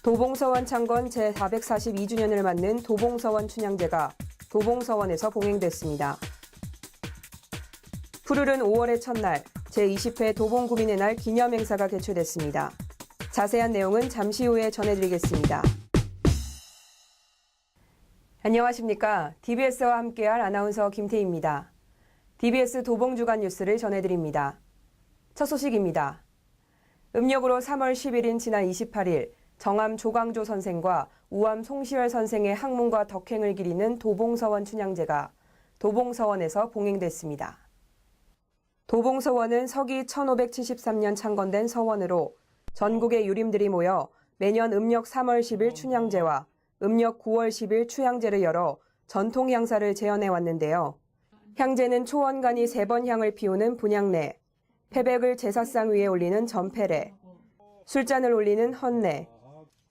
도봉서원 창건 제442주년을 맞는 도봉서원 춘향제가 도봉서원에서 봉행됐습니다. 푸르른 5월의 첫날 제20회 도봉구민의 날 기념행사가 개최됐습니다. 자세한 내용은 잠시 후에 전해드리겠습니다. 안녕하십니까. DBS와 함께할 아나운서 김태희입니다. DBS 도봉주간 뉴스를 전해드립니다. 첫 소식입니다. 음력으로 3월 10일인 지난 28일 정암 조광조 선생과 우암 송시열 선생의 학문과 덕행을 기리는 도봉서원 춘향제가 도봉서원에서 봉행됐습니다. 도봉서원은 서기 1573년 창건된 서원으로 전국의 유림들이 모여 매년 음력 3월 10일 춘향제와 음력 9월 10일 추향제를 열어 전통 향사를 재현해 왔는데요. 향제는 초원간이 3번 향을 피우는 분향례, 패백을 제사상 위에 올리는 전패례, 술잔을 올리는 헌례,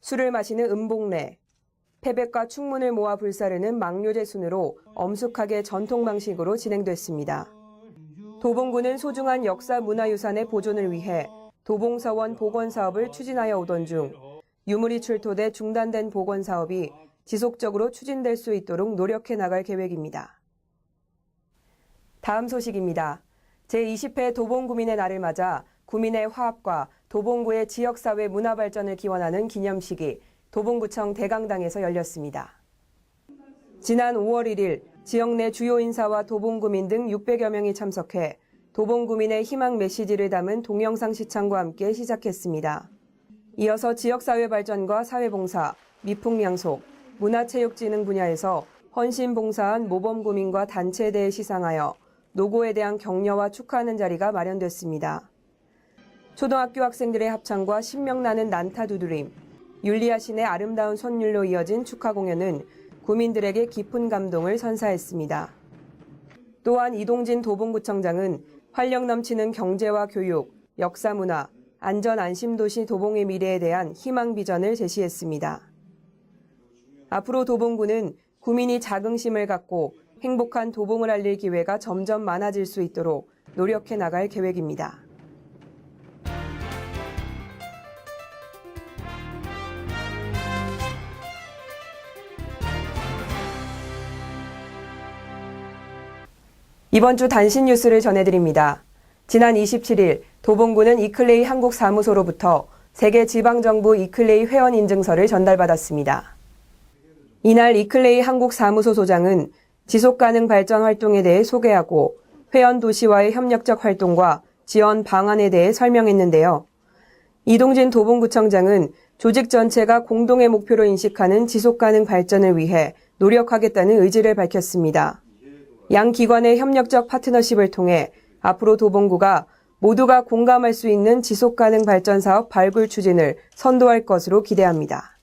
술을 마시는 음복례, 패백과 충문을 모아 불사르는 망묘제 순으로 엄숙하게 전통 방식으로 진행됐습니다. 도봉구는 소중한 역사 문화유산의 보존을 위해 도봉서원 복원사업을 추진하여 오던 중 유물이 출토돼 중단된 복원사업이 지속적으로 추진될 수 있도록 노력해 나갈 계획입니다. 다음 소식입니다. 제20회 도봉구민의 날을 맞아 구민의 화합과 도봉구의 지역사회 문화발전을 기원하는 기념식이 도봉구청 대강당에서 열렸습니다. 지난 5월 1일 지역 내 주요 인사와 도봉구민 등 600여 명이 참석해 도봉구민의 희망 메시지를 담은 동영상 시청과 함께 시작했습니다. 이어서 지역사회 발전과 사회봉사, 미풍양속, 문화체육진흥 분야에서 헌신봉사한 모범구민과 단체에 대해 시상하여 노고에 대한 격려와 축하하는 자리가 마련됐습니다. 초등학교 학생들의 합창과 신명나는 난타 두드림, 율리아 신의 아름다운 선율로 이어진 축하 공연은 구민들에게 깊은 감동을 선사했습니다. 또한 이동진 도봉구청장은 활력 넘치는 경제와 교육, 역사문화, 안전-안심도시 도봉의 미래에 대한 희망 비전을 제시했습니다. 앞으로 도봉구는 구민이 자긍심을 갖고 행복한 도봉을 알릴 기회가 점점 많아질 수 있도록 노력해 나갈 계획입니다. 이번 주 단신 뉴스를 전해드립니다. 지난 27일 도봉구는 이클레이 한국사무소로부터 세계 지방정부 이클레이 회원 인증서를 전달받았습니다. 이날 이클레이 한국사무소 소장은 지속가능 발전 활동에 대해 소개하고 회원 도시와의 협력적 활동과 지원 방안에 대해 설명했는데요. 이동진 도봉구청장은 조직 전체가 공동의 목표로 인식하는 지속가능 발전을 위해 노력하겠다는 의지를 밝혔습니다. 양 기관의 협력적 파트너십을 통해 앞으로 도봉구가 모두가 공감할 수 있는 지속가능 발전 사업 발굴 추진을 선도할 것으로 기대합니다.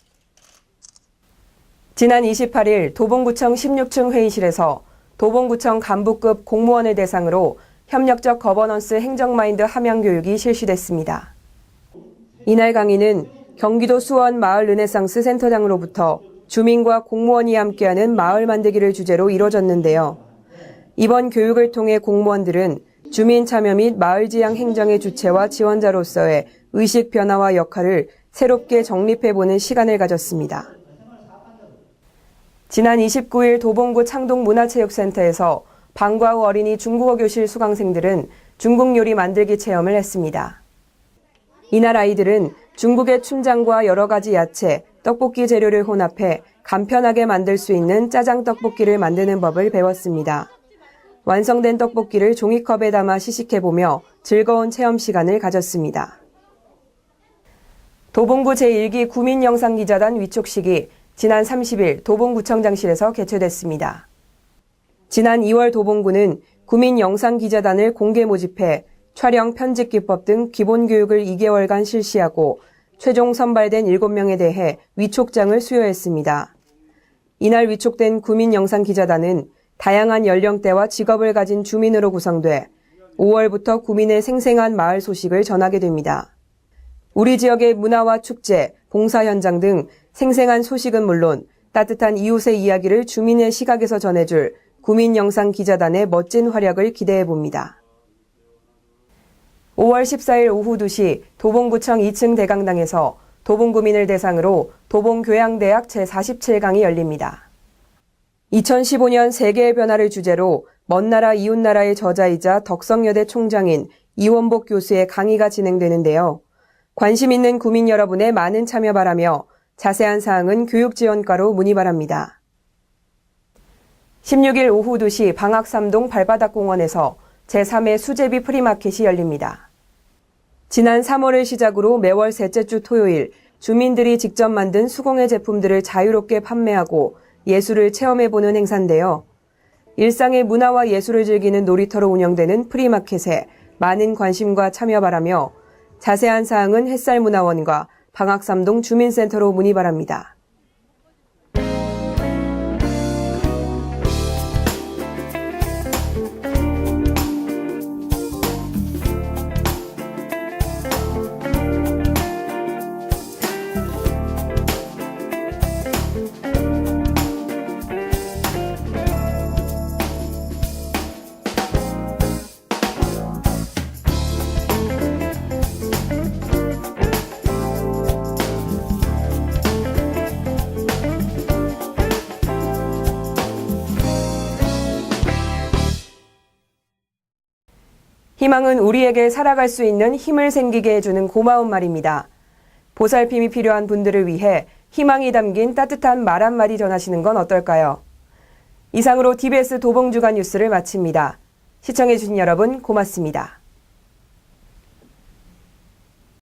지난 28일 도봉구청 16층 회의실에서 도봉구청 간부급 공무원을 대상으로 협력적 거버넌스 행정마인드 함양 교육이 실시됐습니다. 이날 강의는 경기도 수원 마을 르네상스 센터장으로부터 주민과 공무원이 함께하는 마을 만들기를 주제로 이뤄졌는데요. 이번 교육을 통해 공무원들은 주민 참여 및 마을 지향 행정의 주체와 지원자로서의 의식 변화와 역할을 새롭게 정립해보는 시간을 가졌습니다. 지난 29일 도봉구 창동문화체육센터에서 방과후 어린이 중국어 교실 수강생들은 중국 요리 만들기 체험을 했습니다. 이날 아이들은 중국의 춘장과 여러 가지 야채, 떡볶이 재료를 혼합해 간편하게 만들 수 있는 짜장 떡볶이를 만드는 법을 배웠습니다. 완성된 떡볶이를 종이컵에 담아 시식해보며 즐거운 체험 시간을 가졌습니다. 도봉구 제1기 구민영상기자단 위촉식이 지난 30일 도봉구청장실에서 개최됐습니다. 지난 2월 도봉구는 구민영상기자단을 공개 모집해 촬영 편집 기법 등 기본 교육을 2개월간 실시하고 최종 선발된 7명에 대해 위촉장을 수여했습니다. 이날 위촉된 구민영상기자단은 다양한 연령대와 직업을 가진 주민으로 구성돼 5월부터 구민의 생생한 마을 소식을 전하게 됩니다. 우리 지역의 문화와 축제, 봉사 현장 등 생생한 소식은 물론 따뜻한 이웃의 이야기를 주민의 시각에서 전해줄 구민영상기자단의 멋진 활약을 기대해봅니다. 5월 14일 오후 2시 도봉구청 2층 대강당에서 도봉구민을 대상으로 도봉교양대학 제47강이 열립니다. 2015년 세계의 변화를 주제로 먼 나라 이웃나라의 저자이자 덕성여대 총장인 이원복 교수의 강의가 진행되는데요. 관심 있는 구민 여러분의 많은 참여 바라며 자세한 사항은 교육지원과로 문의 바랍니다. 16일 오후 2시 방학삼동 발바닥공원에서 제3회 수제비 프리마켓이 열립니다. 지난 3월을 시작으로 매월 셋째 주 토요일 주민들이 직접 만든 수공예 제품들을 자유롭게 판매하고 예술을 체험해보는 행사인데요. 일상의 문화와 예술을 즐기는 놀이터로 운영되는 프리마켓에 많은 관심과 참여 바라며 자세한 사항은 햇살문화원과 방학삼동 주민센터로 문의 바랍니다. 희망은 우리에게 살아갈 수 있는 힘을 생기게 해주는 고마운 말입니다. 보살핌이 필요한 분들을 위해 희망이 담긴 따뜻한 말 한마디 전하시는 건 어떨까요? 이상으로 TBS 도봉주간 뉴스를 마칩니다. 시청해주신 여러분 고맙습니다.